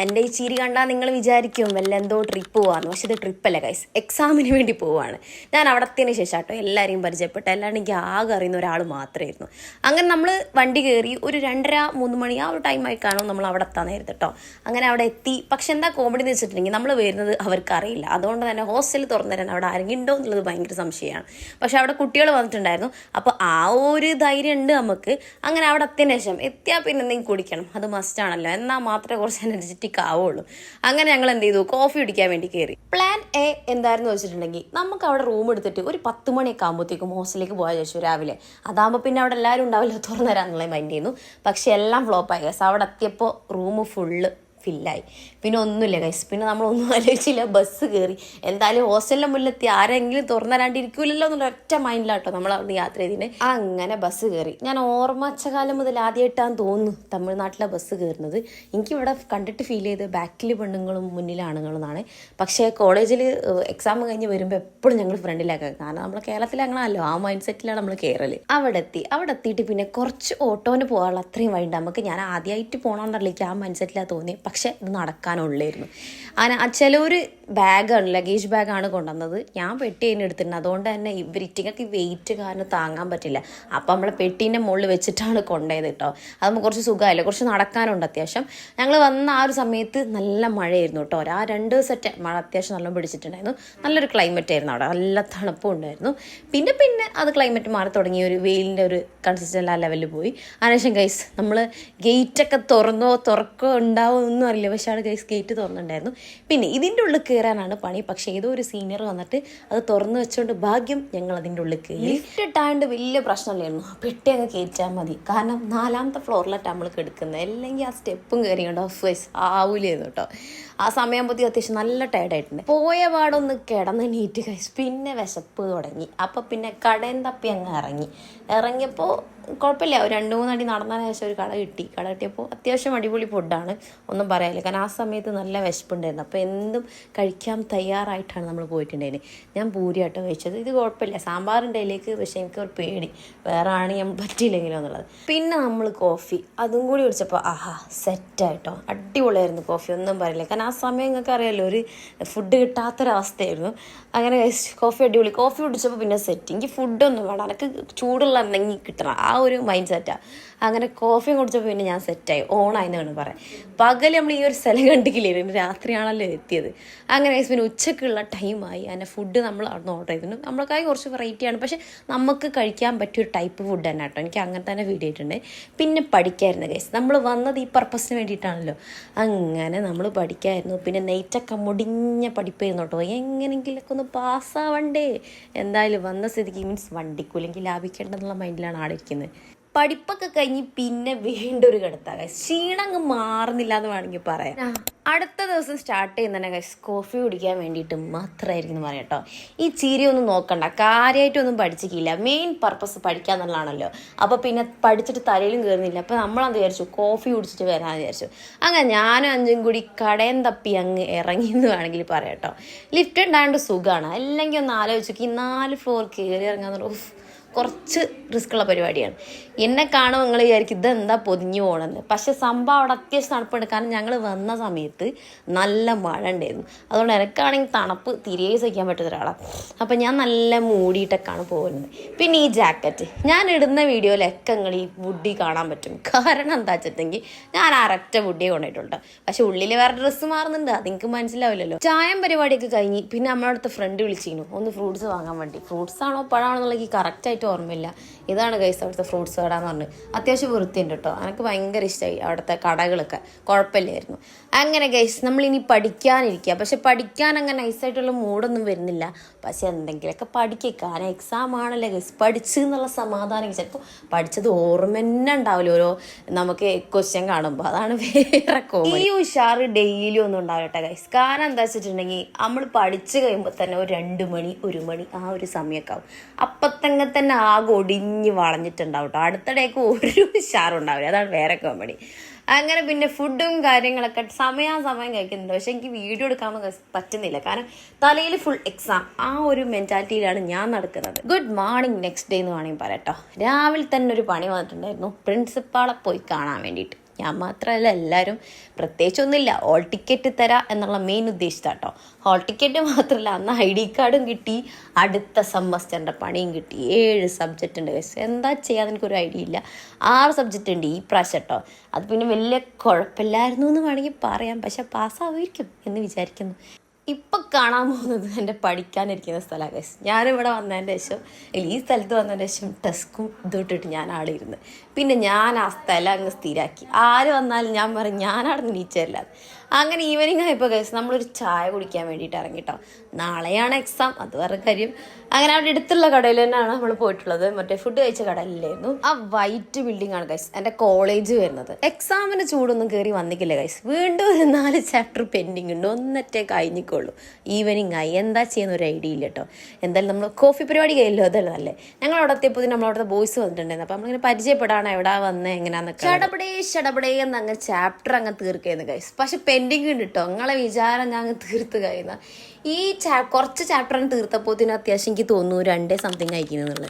എൻ്റെ ഈ ചിരി കണ്ടാൽ നിങ്ങൾ വിചാരിക്കും വല്ല എന്തോ ട്രിപ്പ് പോവാന്ന്. പക്ഷെ ഇത് ട്രിപ്പല്ല ഗൈസ്, എക്സാമിന് വേണ്ടി പോവാണ്. ഞാൻ അവിടത്തിന് ശേഷം കേട്ടോ എല്ലാവരെയും പരിചയപ്പെട്ടു. അല്ലാണ്ട് എനിക്ക് ആകെ അറിയുന്ന ഒരാൾ മാത്രമായിരുന്നു. അങ്ങനെ നമ്മൾ വണ്ടി കയറി ഒരു 2:30-3 മണി ആ ഒരു ടൈമായി കാണും നമ്മൾ അവിടെ എത്താനായിരുന്നു കേട്ടോ. അങ്ങനെ അവിടെ എത്തി. പക്ഷെ എന്താ കോമഡി എന്ന് വെച്ചിട്ടുണ്ടെങ്കിൽ നമ്മൾ വരുന്നത് അവർക്കറിയില്ല. അതുകൊണ്ട് തന്നെ ഹോസ്റ്റൽ തുറന്നു തരാൻ അവിടെ ആരെങ്കിലും ഉണ്ടോ എന്നുള്ളത് ഭയങ്കര സംശയമാണ്. പക്ഷെ അവിടെ കുട്ടികൾ വന്നിട്ടുണ്ടായിരുന്നു. അപ്പോൾ ആ ഒരു ധൈര്യം ഉണ്ട് നമുക്ക്. അങ്ങനെ അവിടെ എത്തിയതിന് ശേഷം എത്തിയാൽ പിന്നെ എന്തെങ്കിലും കുടിക്കണം, അത് മസ്റ്റാണല്ലോ. എന്നാൽ മാത്രമേ കുറച്ച് എനർജറ്റിക് ആവുള്ളൂ. അങ്ങനെ ഞങ്ങൾ എന്ത് ചെയ്തു, കോഫി കുടിക്കാൻ വേണ്ടി കയറി. പ്ലാൻ എ എന്തായിരുന്നു വെച്ചിട്ടുണ്ടെങ്കിൽ നമുക്ക് അവിടെ റൂം എടുത്തിട്ട് ഒരു 10 മണിയൊക്കെ ആകുമ്പോഴത്തേക്കും ഹോസ്റ്റലിലേക്ക് പോയാൽ ചോദിച്ചു രാവിലെ. അതാകുമ്പോൾ പിന്നെ അവിടെ എല്ലാവരും ഉണ്ടാവില്ല, തുറന്നു തരാന്നുള്ള മൈൻഡ് ചെയ്യുന്നു. പക്ഷെ എല്ലാം ഫ്ലോപ്പായി ഗൈസ്. അവിടെ എത്തിയപ്പോൾ റൂം ഫുള്ള് ഫില്ലായി. പിന്നെ ഒന്നുമില്ല ഗൈസ്. പിന്നെ നമ്മളൊന്നും ആലോചിച്ചില്ല, ബസ് കയറി. എന്തായാലും ഹോസ്റ്റലിൻ്റെ മുന്നിലെത്തി ആരെങ്കിലും തുറന്നരാണ്ടിരിക്കൂലല്ലോ എന്നുള്ള ഒറ്റ മൈൻഡിലാട്ടോ നമ്മൾ അവിടെ യാത്ര ചെയ്തിട്ട്. അങ്ങനെ ബസ് കയറി. ഞാൻ ഓർമ്മച്ച കാലം മുതൽ ആദ്യമായിട്ടാന്ന് തോന്നുന്നു തമിഴ്നാട്ടിലെ ബസ് കയറുന്നത്. എനിക്കിവിടെ കണ്ടിട്ട് ഫീൽ ചെയ്ത് ബാക്കിൽ പെണ്ണുങ്ങളും മുന്നിൽ ആണുങ്ങളെന്നാണ്. പക്ഷേ കോളേജിൽ എക്സാം കഴിഞ്ഞ് വരുമ്പോൾ എപ്പോഴും ഞങ്ങൾ ഫ്രണ്ടിലാക്കുക. കാരണം നമ്മൾ കേരളത്തിൽ അങ്ങനെയല്ലോ, ആ മൈൻഡ് സെറ്റിലാണ് നമ്മൾ കയറല്. അവിടെ എത്തിയിട്ട് പിന്നെ കുറച്ച് ഓട്ടോന് പോകാനുള്ള അത്രയും വഴിയുണ്ട് നമുക്ക്. ഞാൻ ആദ്യമായിട്ട് പോകണമെന്നറിയില്ല, ആ മൈൻഡ് സെറ്റിലാണ് തോന്നി. പക്ഷെ ഇത് നടക്കാനുള്ളായിരുന്നു. അങ്ങനെ ചിലവർ ബാഗാണ്, ലഗേജ് ബാഗാണ് കൊണ്ടുവന്നത്. ഞാൻ പെട്ടി അതിന് എടുത്തിട്ടുണ്ട്. അതുകൊണ്ട് തന്നെ ഇവരിറ്റിങ്ങൾക്ക് വെയിറ്റ് കാരണം താങ്ങാൻ പറ്റില്ല. അപ്പം നമ്മളെ പെട്ടീൻ്റെ മുകളിൽ വെച്ചിട്ടാണ് കൊണ്ടുപോയത് കേട്ടോ. അതാകുമ്പോൾ കുറച്ച് സുഖമായില്ല, കുറച്ച് നടക്കാനുണ്ട് അത്യാവശ്യം. ഞങ്ങൾ വന്ന ആ ഒരു സമയത്ത് നല്ല മഴയായിരുന്നു കേട്ടോ. ആ 2 ദിവസത്തെ മഴ അത്യാവശ്യം നല്ല പിടിച്ചിട്ടുണ്ടായിരുന്നു. നല്ലൊരു ക്ലൈമറ്റ് ആയിരുന്നു അവിടെ, നല്ല തണുപ്പും ഉണ്ടായിരുന്നു. പിന്നെ അത് ക്ലൈമറ്റ് മാറി തുടങ്ങി, ഒരു വെയിലിൻ്റെ ഒരു കൺസിസ്റ്റൻ്റ് ആ ലെവലിൽ പോയി. അതിനുശേഷം ഗൈസ് നമ്മൾ ഗേറ്റൊക്കെ തുറക്കോ ഉണ്ടാവും ഒന്നും അറിയില്ല. പക്ഷേ അവിടെ ഗൈസ് ഗേറ്റ് തുറന്നിട്ടുണ്ടായിരുന്നു. പിന്നെ ഇതിൻ്റെ ഉള്ളിൽ കയറാനാണ് പണി. പക്ഷേ ഏതോ ഒരു സീനിയർ വന്നിട്ട് അത് തുറന്നു വെച്ചുകൊണ്ട് ഭാഗ്യം ഞങ്ങൾ അതിൻ്റെ ഉള്ളിൽ കയറി. ലിഫ്റ്റ് ഇട്ടാണ്ട് വലിയ പ്രശ്നമില്ലായിരുന്നു. പെട്ടി അങ്ങ് കയറ്റാൽ മതി. കാരണം 4ാമത്തെ ഫ്ലോറിലായിട്ട് നമ്മൾ കിടക്കുന്നത്. അല്ലെങ്കിൽ ആ സ്റ്റെപ്പും കയറിയുണ്ട് ഓഫ് വൈസ് ആവൂലായിരുന്നു കേട്ടോ. ആ സമയമാകുമ്പോഴത്തേക്കും അത്യാവശ്യം നല്ല ടയർഡായിട്ടുണ്ട്. പോയ പാടൊന്ന് കിടന്ന് നീറ്റ് കഴിച്ച് പിന്നെ വിശപ്പ് തുടങ്ങി. അപ്പം പിന്നെ കടയും തപ്പി അങ്ങ് ഇറങ്ങിയപ്പോൾ കുഴപ്പമില്ല. ഒരു 2-3 അടി നടന്നതിന് ശേഷം ഒരു കട കിട്ടിയപ്പോൾ അത്യാവശ്യം അടിപൊളി ഫുഡാണ്, ഒന്നും പറയാനില്ല. കാരണം ആ സമയത്ത് നല്ല വിശപ്പുണ്ടായിരുന്നു. അപ്പോൾ എന്തും കഴിക്കാൻ തയ്യാറായിട്ടാണ് നമ്മൾ പോയിട്ടുണ്ടായിരുന്നത്. ഞാൻ പൂരിയാട്ടോ കഴിച്ചത്. ഇത് കുഴപ്പമില്ല, സാമ്പാറിൻ്റെ അതിലേക്ക്. പക്ഷേ എനിക്കൊരു പേടി, വേറെ ആണ് ഞാൻ പറ്റിയില്ലെങ്കിലോ എന്നുള്ളത്. പിന്നെ നമ്മൾ കോഫി അതും കൂടി കുടിച്ചപ്പോൾ സെറ്റായിട്ടോ, അടിപൊളിയായിരുന്നു കോഫി, ഒന്നും പറയില്ല. കാരണം ആ സമയം നിങ്ങൾക്ക് അറിയാമല്ലോ, ഒരു ഫുഡ് കിട്ടാത്തൊരവസ്ഥയായിരുന്നു. അങ്ങനെ കോഫി അടിപൊളി. കോഫി കുടിച്ചപ്പോൾ പിന്നെ സെറ്റ്. എനിക്ക് ഫുഡൊന്നും വേണം, എനിക്ക് ചൂടുള്ള എന്തെങ്കിലും കിട്ടണം, ആ ഒരു മൈൻഡ് സെറ്റാണ്. അങ്ങനെ കോഫി കുടിച്ചപ്പോൾ പിന്നെ ഞാൻ സെറ്റായി, ഓണായെന്ന് വേണം പറയാം. പകൽ നമ്മൾ ഈ ഒരു സ്ഥലം കണ്ടിക്കില്ലായിരുന്നു, രാത്രിയാണല്ലോ എത്തിയത്. അങ്ങനെ പിന്നെ ഉച്ചക്കുള്ള ടൈമായി. അങ്ങനെ ഫുഡ് നമ്മൾ അവിടെ നിന്ന് ഓർഡർ ചെയ്തിട്ടുണ്ട്. നമ്മളൊക്കെ കുറച്ച് വെറൈറ്റിയാണ്, പക്ഷെ നമുക്ക് കഴിക്കാൻ പറ്റിയൊരു ടൈപ്പ് ഫുഡ് തന്നെ കേട്ടോ. എനിക്ക് അങ്ങനെ തന്നെ ഫീൽ ചെയ്തിട്ടുണ്ട്. പിന്നെ പഠിക്കായിരുന്നു ഗൈസ്. നമ്മൾ വന്നത് ഈ പർപ്പസിന് വേണ്ടിയിട്ടാണല്ലോ. അങ്ങനെ നമ്മൾ പഠിക്കായിരുന്നു. പിന്നെ നൈറ്റൊക്കെ മുടിഞ്ഞ പഠിപ്പായിരുന്നു കേട്ടോ. എങ്ങനെയെങ്കിലൊക്കെ ഒന്ന് പാസ്സാവണ്ടേ. എന്തായാലും വന്ന സ്ഥിതിക്ക് മീൻസ് വണ്ടിക്കൂലെങ്കിൽ ലാഭിക്കേണ്ടെന്നുള്ള മൈൻഡിലാണ് ആടെ ഇരിക്കുന്നത്. പഠിപ്പൊക്കെ കഴിഞ്ഞ് പിന്നെ വീണ്ടും ഒരു കിടത്താം. ക്ഷീണം അങ്ങ് മാറുന്നില്ല എന്ന് വേണമെങ്കിൽ പറയാം. അടുത്ത ദിവസം സ്റ്റാർട്ട് ചെയ്യുന്ന തന്നെ കോഫി കുടിക്കാൻ വേണ്ടിയിട്ട് മാത്രമായിരിക്കും പറയാം കേട്ടോ. ഈ ചിരിയൊന്നും നോക്കണ്ട, കാര്യമായിട്ടൊന്നും പഠിച്ചിട്ടില്ല. മെയിൻ പർപ്പസ് പഠിക്കുക എന്നുള്ളതാണല്ലോ. അപ്പോൾ പിന്നെ പഠിച്ചിട്ട് തലയിലും കയറുന്നില്ല. അപ്പോൾ നമ്മളത് വിചാരിച്ചു കോഫി കുടിച്ചിട്ട് വരാമെന്ന് വിചാരിച്ചു. അങ്ങനെ ഞാനും 5ഉം കൂടി കടയും തപ്പി അങ്ങ് ഇറങ്ങി എന്ന് വേണമെങ്കിൽ പറയാം കേട്ടോ. ലിഫ്റ്റ് ഉണ്ടായതുകൊണ്ട് സുഖമാണ്. അല്ലെങ്കിൽ ഒന്ന് ആലോചിച്ചു, ഈ 4 ഫ്ലോർ കയറി ഇറങ്ങാന്ന് കുറച്ച് റിസ്ക്കുള്ള പരിപാടിയാണ്. എന്നെ കാണുമ്പോൾ നിങ്ങൾ വിചാരിക്കും ഇതെന്താ പൊതിഞ്ഞു പോകണമെന്ന്. പക്ഷെ സംഭവം അവിടെ അത്യാവശ്യം തണുപ്പുണ്ട്. കാരണം ഞങ്ങൾ വന്ന സമയത്ത് നല്ല മഴ ഉണ്ടായിരുന്നു. അതുകൊണ്ട് എനിക്കാണെങ്കിൽ തണുപ്പ് തിരികെ സഹിക്കാൻ പറ്റുന്ന ഒരാളാണ്. അപ്പം ഞാൻ നല്ല മൂടിയിട്ടൊക്കെയാണ് പോകുന്നത്. പിന്നെ ഈ ജാക്കറ്റ് ഞാൻ ഇടുന്ന വീഡിയോയിലൊക്കെ നിങ്ങൾ ഈ വുഡി കാണാൻ പറ്റും. കാരണം എന്താ വെച്ചിട്ടുണ്ടെങ്കിൽ ഞാൻ അരറ്റ വുഡിയെ കൊണ്ടിട്ടുണ്ട്. പക്ഷെ ഉള്ളിൽ വേറെ ഡ്രസ്സ് മാറുന്നുണ്ട്, അത് നിങ്ങൾക്ക് മനസ്സിലാവില്ലല്ലോ. ചായം പരിപാടിയൊക്കെ കഴിഞ്ഞ് പിന്നെ നമ്മളടുത്ത് ഫ്രണ്ട് വിളിച്ചിരുന്നു ഒന്ന് ഫ്രൂട്ട്സ് വാങ്ങാൻ വേണ്ടി. ഫ്രൂട്ട്സ് ആണോ പഴമാണോ എന്നുള്ളത് കറക്റ്റായിട്ട് ഓർമ്മയില്ല. ഇതാണ് ഗൈസ് അവിടുത്തെ ഫ്രൂട്ട്സ് കട എന്ന് പറഞ്ഞ്. അത്യാവശ്യം വൃത്തിയുണ്ട് കേട്ടോ. എനിക്ക് ഭയങ്കര ഇഷ്ടമായി അവിടുത്തെ കടകളൊക്കെ, കുഴപ്പമില്ലായിരുന്നു. അങ്ങനെ ഗൈസ് നമ്മളിനി പഠിക്കാനിരിക്കുക. പക്ഷെ പഠിക്കാൻ അങ്ങനെ നൈസായിട്ടുള്ള മൂഡൊന്നും വരുന്നില്ല. പക്ഷെ എന്തെങ്കിലുമൊക്കെ പഠിക്കുക, കാരണം എക്സാം ആണല്ലോ ഗൈസ്. പഠിച്ചു എന്നുള്ള സമാധാനം. ചിലപ്പോൾ പഠിച്ചത് ഓർമ്മ തന്നെ ഉണ്ടാവില്ല ഓരോ നമുക്ക് ക്വസ്റ്റ്യൻ കാണുമ്പോൾ. അതാണ് വേറെ കോമഡി. ഈ ഉഷാറ് ഡെയിലി ഒന്നും ഉണ്ടാവട്ടെ ഗൈസ്. കാരണം എന്താ വെച്ചിട്ടുണ്ടെങ്കിൽ നമ്മൾ പഠിച്ചു കഴിയുമ്പോൾ തന്നെ ഒരു 2 മണി 1 മണി ആ ഒരു സമയമൊക്കെ ആവും. തന്നെ ആകെ ഒടിഞ്ഞ് വളഞ്ഞിട്ടുണ്ടാവും കേട്ടോ. അടുത്തിടയ്ക്ക് ഒരു ഉഷാറും ഉണ്ടാവില്ല. അതാണ് വേറെ കോമഡി. അങ്ങനെ പിന്നെ ഫുഡും കാര്യങ്ങളൊക്കെ സമയാസമയം കഴിക്കുന്നുണ്ട്. പക്ഷെ എനിക്ക് വീഡിയോ എടുക്കാൻ പറ്റുന്നില്ല. കാരണം തലയിൽ ഫുൾ എക്സാം, ആ ഒരു മെൻറ്റാലിറ്റിയിലാണ് ഞാൻ നടക്കുന്നത്. ഗുഡ് മോർണിംഗ് നെക്സ്റ്റ് ഡേ എന്ന് വേണമെങ്കിൽ പറയാം കേട്ടോ. രാവിലെ തന്നെ ഒരു പണി വന്നിട്ടുണ്ടായിരുന്നു, പ്രിൻസിപ്പാളെ പോയി കാണാൻ വേണ്ടിയിട്ട്. ഞാൻ മാത്രമല്ല എല്ലാവരും. പ്രത്യേകിച്ചൊന്നുമില്ല, ഹോൾ ടിക്കറ്റ് തരാം എന്നുള്ള മെയിൻ ഉദ്ദേശിച്ചാട്ടോ. ഹോൾ ടിക്കറ്റ് മാത്രമല്ല, അന്ന് ID കാർഡും കിട്ടി, അടുത്ത സെമസ്റ്ററിൻ്റെ പണിയും കിട്ടി. 7 സബ്ജക്റ്റ് ഉണ്ട് ഗൈസ്. എന്താ ചെയ്യാൻ എനിക്കൊരു ഐഡിയ ഇല്ല. 6 സബ്ജക്റ്റ് ഉണ്ട് ഈ പ്രാവശ്യം കേട്ടോ. അത് പിന്നെ വലിയ കുഴപ്പമില്ലായിരുന്നു എന്ന് വേണമെങ്കിൽ പറയാം, പക്ഷെ പാസ്സാവുമായിരിക്കും എന്ന് വിചാരിക്കുന്നു. ഇപ്പം കാണാൻ പോകുന്നത് എൻ്റെ പഠിക്കാനിരിക്കുന്ന സ്ഥലമാണ് ഗൈസ്. ഞാനിവിടെ വന്നതിൻ്റെ ശേഷം, ഈ സ്ഥലത്ത് വന്നതിൻ്റെ ശേഷം ടെസ്കും ഇട്ടിട്ട് ഞാൻ ആടെ ഇരുന്ന്, പിന്നെ ഞാൻ ആ സ്ഥലം അങ്ങ് സ്ഥിരാക്കി. ആര് വന്നാലും ഞാൻ പറയും ഞാനവിടെ നിന്ന് നീച്ചരില്ല. അങ്ങനെ ഈവനിങ് ആയപ്പോൾ ഗൈസ് നമ്മളൊരു ചായ കുടിക്കാൻ വേണ്ടിയിട്ട് ഇറങ്ങി കേട്ടോ. നാളെയാണ് എക്സാം, അത് വേറെ കാര്യം. അങ്ങനെ അവിടെ അടുത്തുള്ള കടയിൽ തന്നെയാണ് നമ്മൾ പോയിട്ടുള്ളത്. മറ്റേ ഫുഡ് കഴിച്ച കടയിലായിരുന്നു. ആ വൈറ്റ് ബിൽഡിംഗ് ആണ് ഗൈസ് എൻ്റെ കോളേജ് വരുന്നത്. എക്സാമിന് ചൂടൊന്നും കയറി വന്നിക്കില്ല ഗൈസ്. വീണ്ടും ഒരു 4 ചാപ്റ്റർ പെൻഡിങ് ഉണ്ട്, ഒന്നറ്റേ കഴിഞ്ഞിക്കുള്ളൂ. ഈവനിങ് ആയി, എന്താ ചെയ്യുന്ന ഒരു ഐഡിയ ഇല്ല കേട്ടോ. എന്തായാലും നമ്മൾ കോഫി പരിപാടി കഴിയല്ലോ, അതല്ലേ. ഞങ്ങൾ അവിടെ എത്തിയപ്പോൾ നമ്മളവിടുത്തെ ബോയ്സ് വന്നിട്ടുണ്ടായിരുന്നു. അപ്പം നമ്മളിങ്ങനെ പരിചയപ്പെടാണ് എവിടെ വന്നത് എങ്ങനെയാന്നൊക്കെ. ഷടപടേ എന്ന് അങ്ങ് ചാപ്റ്റർ അങ്ങ് തീർക്കുന്നു ഗൈസ്. പക്ഷെ പെൻഡിങ് ഉണ്ട് കേട്ടോ. നിങ്ങളെ വിചാരം ഞാൻ അങ്ങ് തീർത്ത് കഴിയുന്ന ഈ കുറച്ച് ചാപ്റ്ററാണ് തീർത്തപ്പോൾ അത്യാവശ്യം എനിക്ക് തോന്നുന്നു 2 സംതിങ് അയക്കുന്നുള്ളത്.